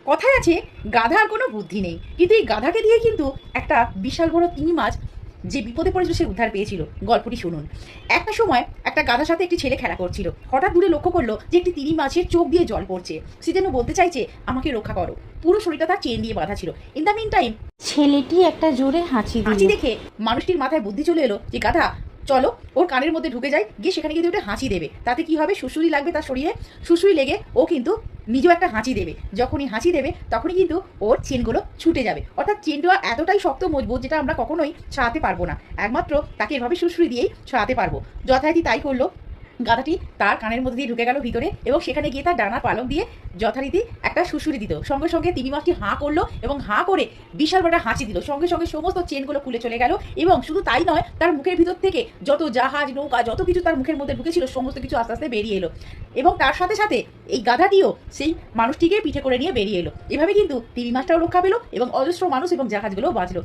কথায় আছে গাধার কোনো বুদ্ধি নেই, কিন্তু এই গাধাকে দিয়ে কিন্তু একটা বিশাল বড় তিমি মাছ যে বিপদে পড়েছিল সে উদ্ধার পেয়েছিল। গল্পটি শুনুন। একটা সময় একটা গাধার সাথে একটি ছেলে খেলা করছিল। হঠাৎ দূরে লক্ষ্য করলো যে একটি তিমি মাছের চোখ দিয়ে জল পড়ছে। সে যেন বলতে চাইছে, আমাকে রক্ষা করো। পুরো শরীরটা তার চেন দিয়ে বাঁধা ছিল। ইন দ্য মিন টাইম ছেলেটি একটা জোরে হাঁচি হাঁচি দিল। দেখে মানুষটির মাথায় বুদ্ধি চলে এলো যে গাধা চলো ওর কানের মধ্যে ঢুকে যায়, গিয়ে সেখানে কিন্তু একটা হাঁচি দেবে। তাতে কি হবে, সুসুরি লাগবে তার শরীরে, সুসুরি লেগে ও কিন্তু নিজেও একটা হাঁচি দেবে। যখনই হাঁচি দেবে তখনই কিন্তু ওর চেনগুলো ছুটে যাবে। অর্থাৎ চেনটা এতটাই শক্ত মজবুত যেটা আমরা কখনোই ছাড়াতে পারবো না, একমাত্র তাকে এভাবে সুসুরি দিয়েই ছাড়াতে পারবো। যথারীতি তাই করলো। গাধাটি তার কানের মধ্যে দিয়ে ঢুকে গেল ভিতরে এবং সেখানে গিয়ে তার ডানা পালক দিয়ে যথারীতি একটা সুসুরি দিত। সঙ্গে সঙ্গে তিমি মাছটি হাঁ করলো এবং হাঁ করে বিশাল বড় হাঁচি দিল। সঙ্গে সঙ্গে সমস্ত চেনগুলো খুলে চলে গেল এবং শুধু তাই নয়, তার মুখের ভিতর থেকে যত জাহাজ নৌকা যত কিছু তার মুখের মধ্যে ঢুকেছিল সমস্ত কিছু আস্তে আস্তে বেরিয়ে এলো এবং তার সাথে সাথে এই গাধাটিও সেই মানুষটিকে পিঠে করে নিয়ে বেরিয়ে এলো। এভাবে কিন্তু তিমি মাছটাও রক্ষা পেল এবং অজস্র মানুষ এবং জাহাজগুলোও বাঁচলো।